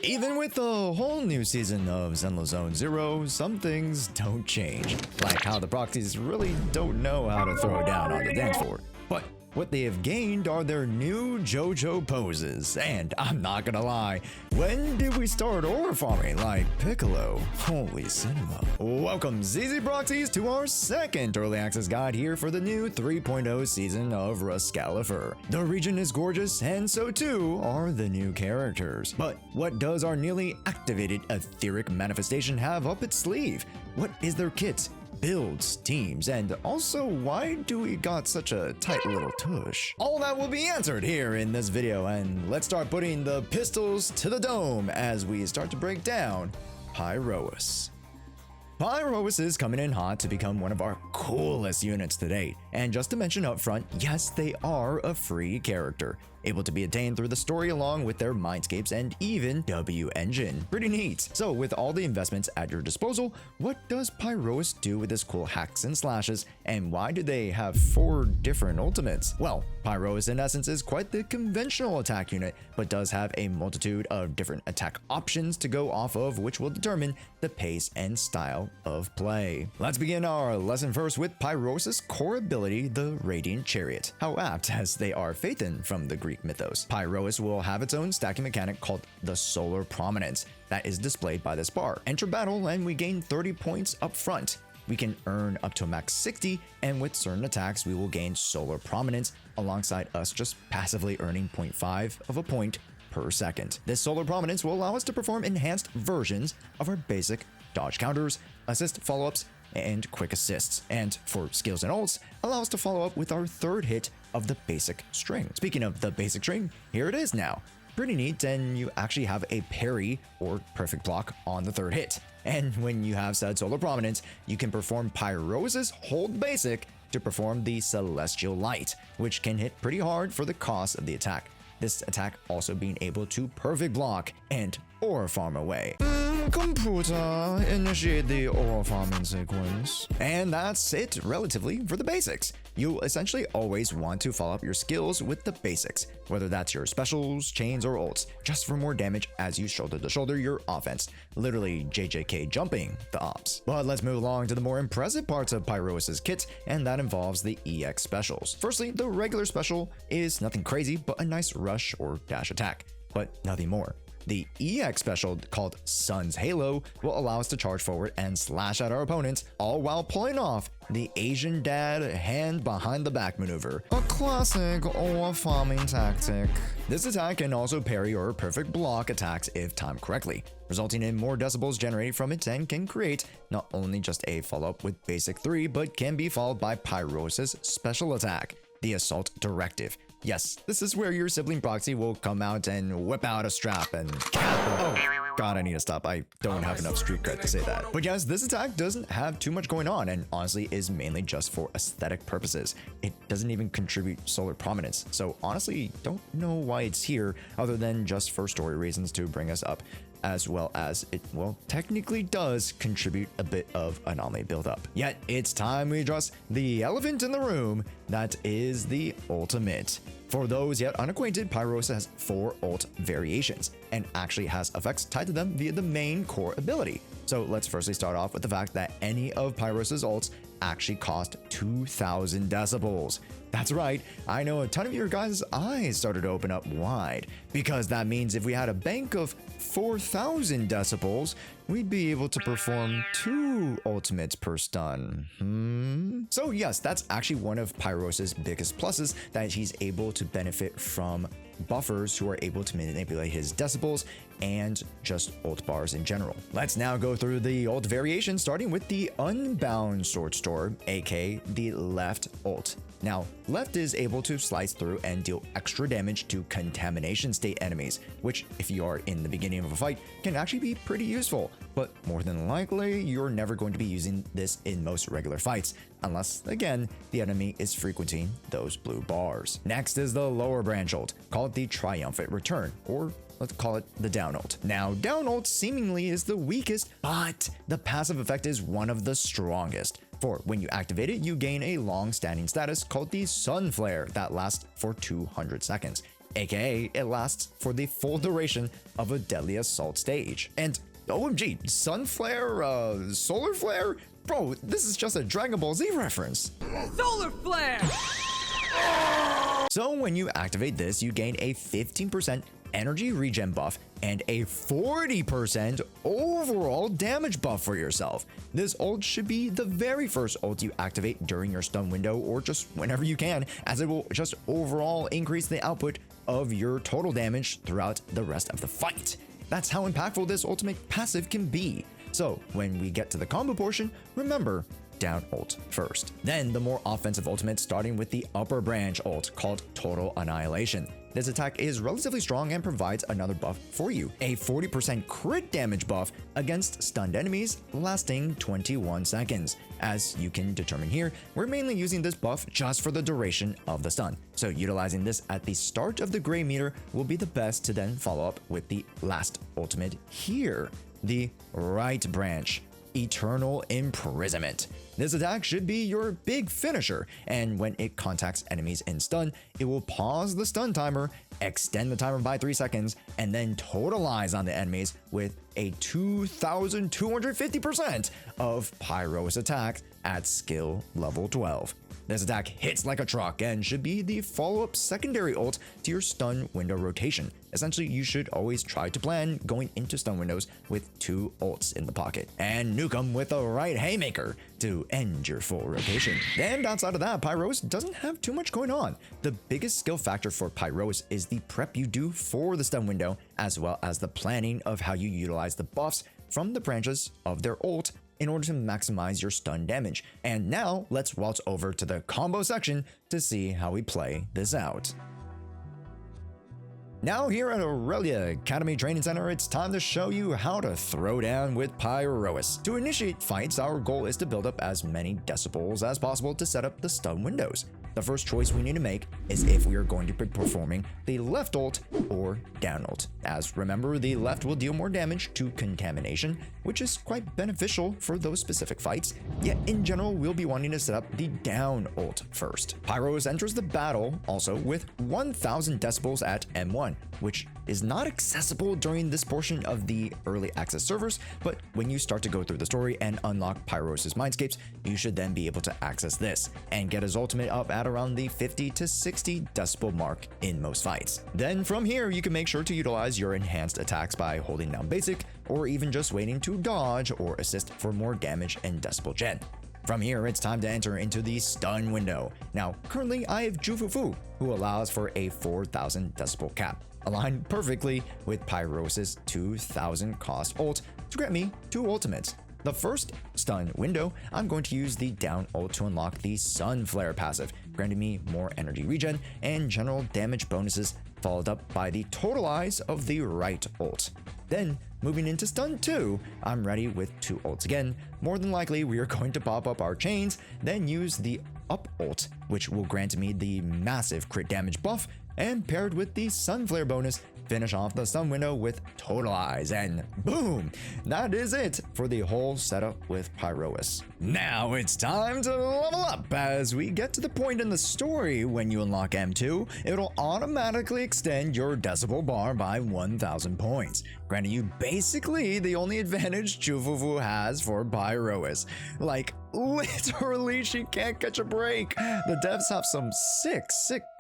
Even with the whole new season of Zenless Zone Zero, some things don't change. Like how the proxies really don't know how to throw down on the dance floor. But what they have gained are their new JoJo poses, and I'm not gonna lie, when did we start ore farming like Piccolo? Holy cinema. Welcome ZZ Proxies to our second early access guide here for the new 3.0 season of Rascalifer. The region is gorgeous, and so too are the new characters. But what does our newly activated etheric manifestation have up its sleeve? What is their kit? Builds, teams, and also why do we got such a tight little tush? All that will be answered here in this video, and let's start putting the pistols to the dome as we start to break down Pyrois. Pyrois is coming in hot to become one of our coolest units to date, and just to mention up front, yes, they are a free character, able to be attained through the story along with their Mindscapes and even W engine. Pretty neat. So with all the investments at your disposal, what does Pyrois do with his cool hacks and slashes, and why do they have 4 different ultimates? Well, Pyrois in essence is quite the conventional attack unit, but does have a multitude of different attack options to go off of, which will determine the pace and style of play. Let's begin our lesson first with Pyrois' core ability, the Radiant Chariot. How apt, as they are Phaethon from the Greek mythos. Pyrois will have its own stacking mechanic called the Solar Prominence that is displayed by this bar. Enter battle and we gain 30 points up front. We can earn up to a max 60, and with certain attacks we will gain Solar Prominence alongside us just passively earning 0.5 of a point per second. This Solar Prominence will allow us to perform enhanced versions of our basic dodge counters, assist follow-ups, and quick assists, and for skills and ults, allow us to follow up with our third hit of the basic string. Speaking of the basic string, here it is now. Pretty neat, and you actually have a parry or perfect block on the third hit. And when you have said Solar Prominence, you can perform Pyrois' hold basic to perform the Celestial Light, which can hit pretty hard for the cost of the attack. This attack also being able to perfect block and ore farm away. Computer, initiate the ore farming sequence. And that's it relatively for the basics. You'll essentially always want to follow up your skills with the basics, whether that's your specials, chains, or ults, just for more damage as you shoulder to shoulder your offense, literally JJK jumping the ops. But let's move along to the more impressive parts of Pyrois' kit, and that involves the EX specials. Firstly, the regular special is nothing crazy but a nice rush or dash attack, but nothing more. The EX special, called Sun's Halo, will allow us to charge forward and slash at our opponents, all while pulling off the Asian dad hand behind the back maneuver. A classic ore farming tactic. This attack can also parry or perfect block attacks if timed correctly, resulting in more decibels generated from it, and can create not only just a follow-up with basic 3, but can be followed by Pyrois' special attack, the Assault Directive. Yes, this is where your sibling proxy will come out and whip out a strap and oh god, I need to stop. I don't have enough street cred to say that. But yes, this attack doesn't have too much going on and honestly is mainly just for aesthetic purposes. It doesn't even contribute Solar Prominence, so honestly don't know why it's here other than just for story reasons to bring us up, as well as it, well, technically does contribute a bit of anomaly buildup. Yet it's time we address the elephant in the room, that is the ultimate. For those yet unacquainted, Pyrois has 4 ult variations and actually has effects tied to them via the main core ability. So let's firstly start off with the fact that any of Pyrois' ults actually cost 2,000 decibels. That's right, I know a ton of your guys' eyes started to open up wide, because that means if we had a bank of 4,000 decibels, we'd be able to perform 2 ultimates per stun. So yes, that's actually one of Pyrois' biggest pluses, that he's able to benefit from buffers who are able to manipulate his decibels and just ult bars in general. Let's now go through the ult variation, starting with the Unbound Sword Storm, aka the left ult. Now, left is able to slice through and deal extra damage to contamination state enemies, which if you are in the beginning of a fight can actually be pretty useful, but more than likely you're never going to be using this in most regular fights, unless again the enemy is frequenting those blue bars. Next is the lower branch ult, called the Triumphant Return, or let's call it the down ult. Now, down ult seemingly is the weakest, but the passive effect is one of the strongest. For when you activate it, you gain a long-standing status called the Sun Flare that lasts for 200 seconds. aka it lasts for the full duration of a deadly assault stage. And OMG, sun flare, solar flare? Bro, this is just a Dragon Ball Z reference. Solar flare! So when you activate this, you gain a 15% energy regen buff and a 40% overall damage buff for yourself. This ult should be the very first ult you activate during your stun window, or just whenever you can, as it will just overall increase the output of your total damage throughout the rest of the fight. That's how impactful this ultimate passive can be. So when we get to the combo portion, remember, down ult first. Then the more offensive ultimate, starting with the upper branch ult called Total Annihilation. This attack is relatively strong and provides another buff for you, a 40% crit damage buff against stunned enemies lasting 21 seconds. As you can determine here, we're mainly using this buff just for the duration of the stun. So utilizing this at the start of the gray meter will be the best to then follow up with the last ultimate here, the right branch, Eternal Imprisonment. This attack should be your big finisher, and when it contacts enemies in stun, it will pause the stun timer, extend the timer by 3 seconds, and then totalize on the enemies with a 2250% of Pyrois attack at skill level 12. This attack hits like a truck and should be the follow-up secondary ult to your stun window rotation. Essentially, you should always try to plan going into stun windows with 2 ults in the pocket, and nuke them with a right haymaker to end your full rotation. And outside of that, Pyrois doesn't have too much going on. The biggest skill factor for Pyrois is the prep you do for the stun window, as well as the planning of how you utilize the buffs from the branches of their ult in order to maximize your stun damage. And now let's waltz over to the combo section to see how we play this out. Now here at Aurelia Academy Training Center, it's time to show you how to throw down with Pyrois. To initiate fights, our goal is to build up as many decibels as possible to set up the stun windows. The first choice we need to make is if we are going to be performing the left ult or down ult. As remember, the left will deal more damage to contamination, which is quite beneficial for those specific fights, yet in general we'll be wanting to set up the down ult first. Pyrois enters the battle also with 1000 decibels at M1, which is not accessible during this portion of the early access servers, but when you start to go through the story and unlock Pyrois' Mindscapes, you should then be able to access this and get his ultimate up at around the 50 to 60 decibel mark in most fights. Then from here, you can make sure to utilize your enhanced attacks by holding down basic, or even just waiting to dodge or assist for more damage and decibel gen. From here, it's time to enter into the stun window. Now, currently I have Jshoea, who allows for a 4000 decibel cap, aligned perfectly with Pyrois' 2000 cost ult to grant me 2 ultimates. The first stun window, I'm going to use the down ult to unlock the Sun Flare passive, granting me more energy regen and general damage bonuses, followed up by the totalize of the right ult. Then, moving into stun 2, I'm ready with 2 ults again. More than likely, we are going to pop up our chains, then use the up ult, which will grant me the massive crit damage buff, and paired with the Sun Flare bonus, finish off the stun window with totalize, and boom! That is it for the whole setup with Pyrois. Now it's time to level up. As we get to the point in the story when you unlock M2, it'll automatically extend your decibel bar by 1000 points, granting you basically the only advantage Jshoea has for Pyrois. Like, literally, she can't catch a break. The devs have some sick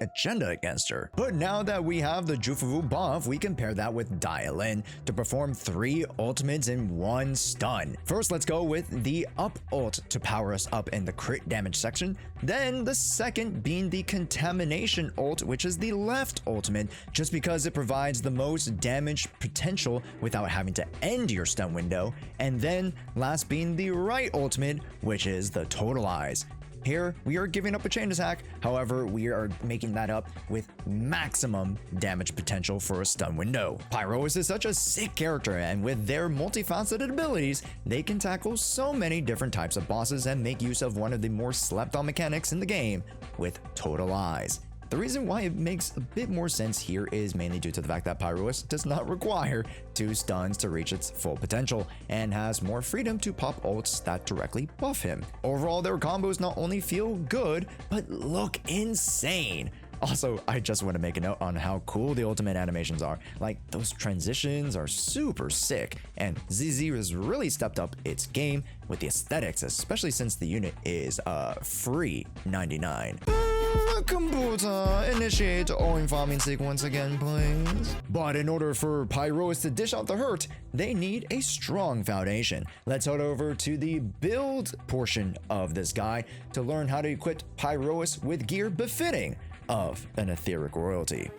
agenda against her. But now that we have the Jshoea buff, we can pair that with Dial In to perform 3 ultimates in 1 stun. First, let's go with the up ult to power us up in the crit damage section. Then the second being the contamination ult, which is the left ultimate, just because it provides the most damage potential without having to end your stun window. And then last being the right ultimate, which is the totalize. Here, we are giving up a chain attack, however, we are making that up with maximum damage potential for a stun window. Pyrois is such a sick character, and with their multifaceted abilities, they can tackle so many different types of bosses and make use of one of the more slept on mechanics in the game with totalize. The reason why it makes a bit more sense here is mainly due to the fact that Pyrois does not require 2 stuns to reach its full potential and has more freedom to pop ults that directly buff him. Overall, their combos not only feel good, but look insane. Also, I just want to make a note on how cool the ultimate animations are. Like, those transitions are super sick, and ZZ has really stepped up its game with the aesthetics, especially since the unit is free 99. Computer, initiate own farming sequence again, please. But in order for Pyrois to dish out the hurt, they need a strong foundation. Let's head over to the build portion of this guide to learn how to equip Pyrois with gear befitting of an etheric royalty.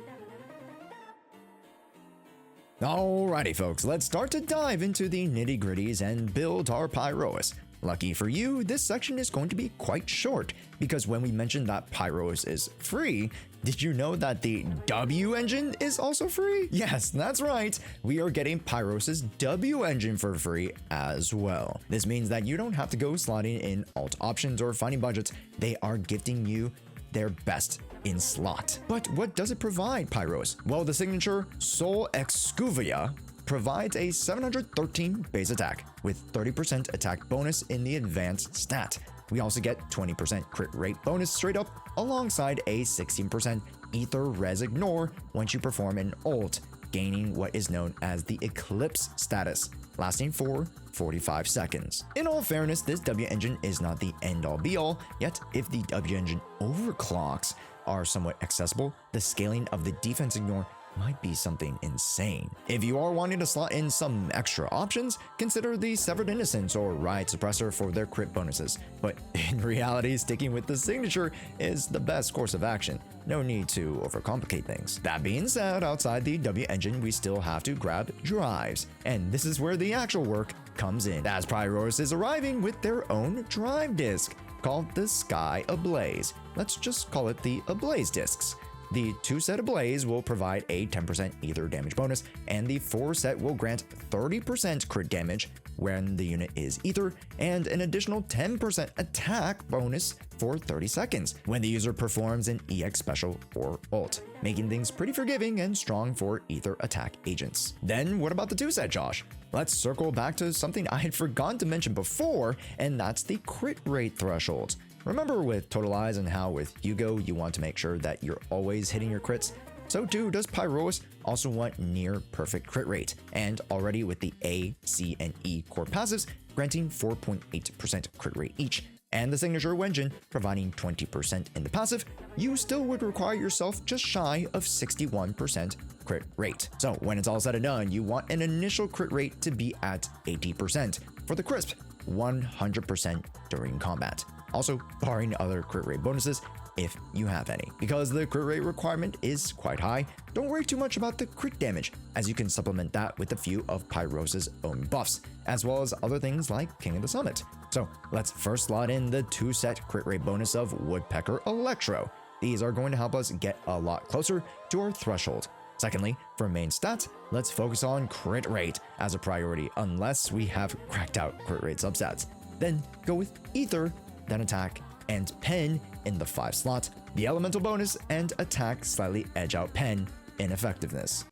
Alrighty folks, let's start to dive into the nitty-gritties and build our Pyrois. Lucky for you, this section is going to be quite short, because when we mentioned that Pyrois is free, did you know that the W engine is also free? Yes, that's right, we are getting Pyrois' W engine for free as well. This means that you don't have to go slotting in alt options or finding budgets, they are gifting you their best in slot. But what does it provide, Pyrois? Well, the signature Sol Excuvia provides a 713 base attack with 30% attack bonus in the advanced stat. We also get 20% crit rate bonus straight up alongside a 16% ether res ignore once you perform an ult, gaining what is known as the Eclipse status, lasting for 45 seconds. In all fairness, this W engine is not the end-all be-all, yet if the W engine overclocks are somewhat accessible, the scaling of the defense ignore might be something insane. If you are wanting to slot in some extra options, consider the Severed Innocence or Riot Suppressor for their crit bonuses, but in reality, sticking with the signature is the best course of action. No need to overcomplicate things. That being said, outside the W engine, we still have to grab drives, and this is where the actual work comes in, as Pyrois is arriving with their own drive disc, called the Sky Ablaze. Let's just call it the Ablaze discs. The 2 set Ablaze will provide a 10% ether damage bonus, and the 4 set will grant 30% crit damage when the unit is ether, and an additional 10% attack bonus for 30 seconds when the user performs an EX special or ult, making things pretty forgiving and strong for ether attack agents. Then what about the 2 set, Josh? Let's circle back to something I had forgotten to mention before, and that's the crit rate thresholds. Remember with Total Eyes and how with Hugo you want to make sure that you're always hitting your crits? So too does Pyrois also want near perfect crit rate, and already with the A, C, and E core passives granting 4.8% crit rate each, and the signature engine providing 20% in the passive, you still would require yourself just shy of 61% crit rate. So when it's all said and done, you want an initial crit rate to be at 80% for the crisp 100% during combat. Also, barring other crit rate bonuses, if you have any. Because the crit rate requirement is quite high, don't worry too much about the crit damage, as you can supplement that with a few of Pyrois' own buffs, as well as other things like King of the Summit. So let's first slot in the 2 set crit rate bonus of Woodpecker Electro. These are going to help us get a lot closer to our threshold. Secondly, for main stats, let's focus on crit rate as a priority unless we have cracked out crit rate substats. Then go with Ether, then attack, and pen in the 5 slot. The elemental bonus and attack slightly edge out pen in effectiveness.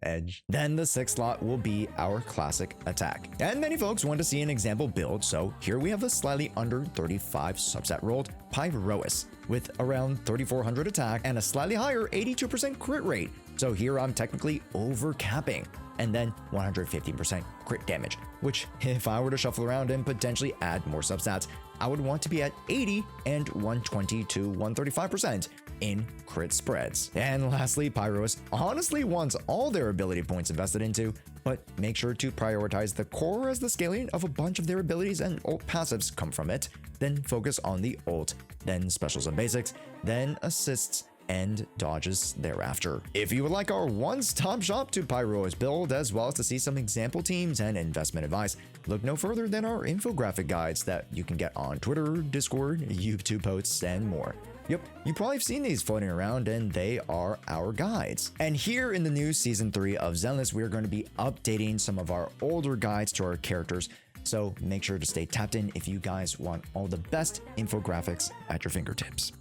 Edge. Then the 6th slot will be our classic attack. And many folks want to see an example build, so here we have a slightly under 35 subset rolled Pyrois with around 3400 attack and a slightly higher 82% crit rate. So here I'm technically over capping, and then 115% crit damage, which if I were to shuffle around and potentially add more substats, I would want to be at 80 and 120 to 135% in crit spreads. And lastly, Pyrois honestly wants all their ability points invested into, but make sure to prioritize the core as the scaling of a bunch of their abilities and ult passives come from it, then focus on the ult, then specials and basics, then assists, and dodges thereafter. If you would like our one-stop shop to Pyrois build, as well as to see some example teams and investment advice, look no further than our infographic guides that you can get on Twitter, Discord, YouTube posts, and more. Yep, you probably have seen these floating around, and they are our guides. And here in the new Season 3 of Zenless, we are going to be updating some of our older guides to our characters, so make sure to stay tapped in if you guys want all the best infographics at your fingertips.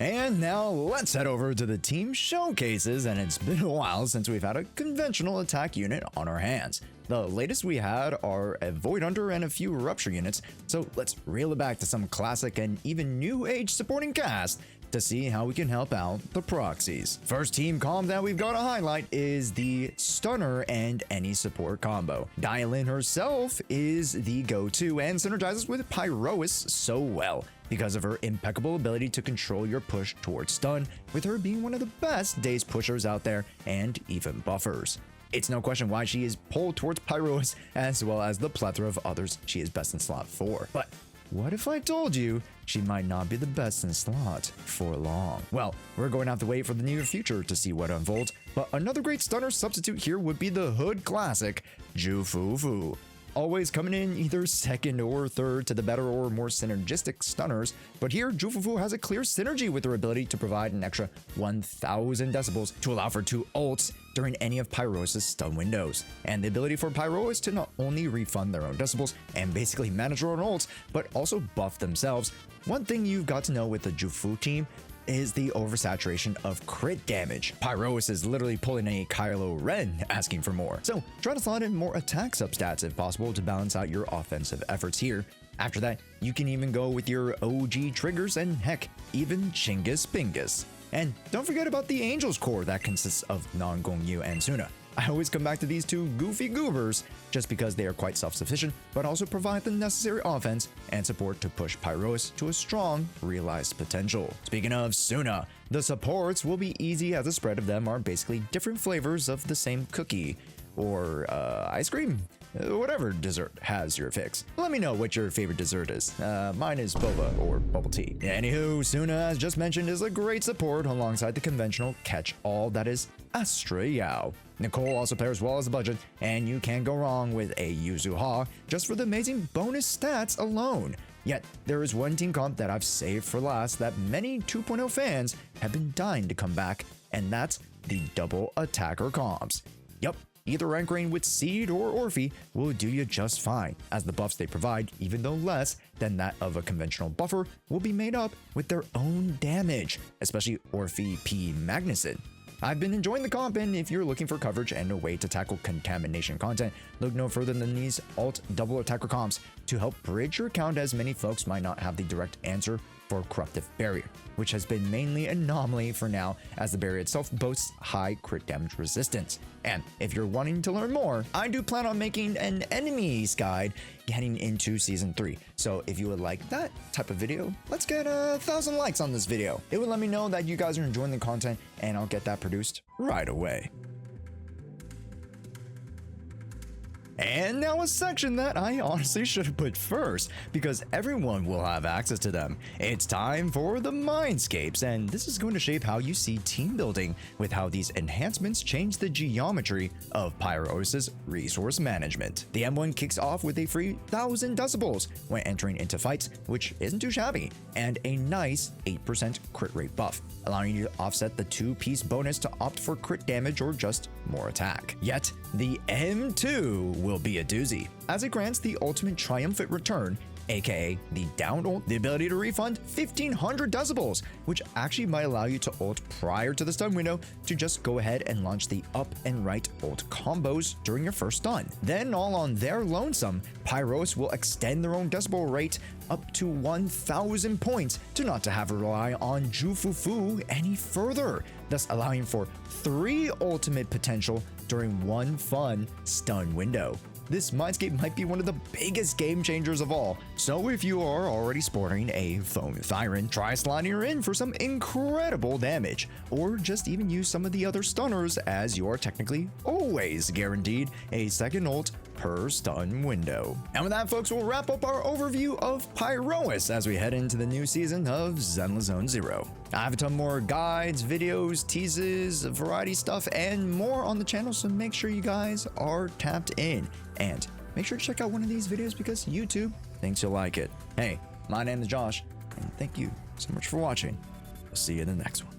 And now let's head over to the team showcases, and it's been a while since we've had a conventional attack unit on our hands. The latest we had are a Void Hunter and a few Rupture units, so let's reel it back to some classic and even new age supporting cast to see how we can help out the proxies. First team comp that we've got to highlight is the Stunner and any support combo. Dialin herself is the go-to and synergizes with Pyrois so well because of her impeccable ability to control your push towards stun, with her being one of the best daze pushers out there and even buffers. It's no question why she is pulled towards Pyrois as well as the plethora of others she is best in slot for. But what if I told you she might not be the best in slot for long? Well, we're going to have to wait for the near future to see what unfolds, but another great stunner substitute here would be the Hood classic, Jshoea. Always coming in either second or third to the better or more synergistic stunners, but here Jshoea has a clear synergy with her ability to provide an extra 1000 decibels to allow for 2 ults during any of Pyroisa's stun windows, and the ability for Pyrois to not only refund their own decibels and basically manage their own ults, but also buff themselves. One thing you've got to know with the Jshoea team is the oversaturation of crit damage. Pyrois is literally pulling a Kylo Ren asking for more, so try to slot in more attack substats if possible to balance out your offensive efforts here. After that, you can even go with your OG triggers and heck, even Chinggis Bingus. And don't forget about the Angel's Core that consists of Non-Gongyu and Suna. I always come back to these two goofy goobers just because they are quite self-sufficient, but also provide the necessary offense and support to push Pyrois to a strong, realized potential. Speaking of Suna, the supports will be easy as the spread of them are basically different flavors of the same cookie or ice cream. Whatever dessert has your fix. Let me know what your favorite dessert is. Mine is boba or bubble tea. Anywho, Suna, as just mentioned, is a great support alongside the conventional catch-all that is Jshoea. Nicole also pairs well as a budget, and you can't go wrong with a Jshoea just for the amazing bonus stats alone. Yet, there is one team comp that I've saved for last that many 2.0 fans have been dying to come back, and that's the double attacker comps. Yup. Either rankering with Seed or Orphe will do you just fine, as the buffs they provide, even though less than that of a conventional buffer, will be made up with their own damage, especially Orphe P. Magnuson. I've been enjoying the comp, and if you're looking for coverage and a way to tackle contamination content, look no further than these alt double attacker comps to help bridge your account, as many folks might not have the direct answer for Corruptive Barrier, which has been mainly an anomaly for now, as the barrier itself boasts high crit damage resistance. And if you're wanting to learn more, I do plan on making an enemies guide heading into season 3. So if you would like that type of video, let's get 1,000 likes on this video. It would let me know that you guys are enjoying the content, and I'll get that produced right away. And now a section that I honestly should have put first, because everyone will have access to them. It's time for the Mindscapes, and this is going to shape how you see team building with how these enhancements change the geometry of Pyroisa's resource management. The M1 kicks off with a free 1000 decibels when entering into fights, which isn't too shabby, and a nice 8% crit rate buff, allowing you to offset the 2-piece bonus to opt for crit damage or just more attack. Yet, the M2 will be a doozy, as it grants the ultimate triumphant return, aka the down ult, the ability to refund 1500 decibels, which actually might allow you to ult prior to the stun window to just go ahead and launch the up and right ult combos during your first stun. Then all on their lonesome, Pyrois will extend their own decibel rate up to 1000 points to not to have to rely on Jshoea any further, thus allowing for 3 ultimate potential during one fun stun window. This Mindscape might be one of the biggest game changers of all, so if you are already sporting a Foam Thyron, try sliding her in for some incredible damage, or just even use some of the other stunners, as you are technically always guaranteed a second ult per stun window. And with that, folks, we'll wrap up our overview of Pyrois as we head into the new season of Zenless Zone Zero. I have a ton more guides, videos, teases, variety stuff, and more on the channel, so make sure you guys are tapped in. And make sure to check out one of these videos because YouTube thinks you'll like it. Hey, my name is Josh, and thank you so much for watching. I'll see you in the next one.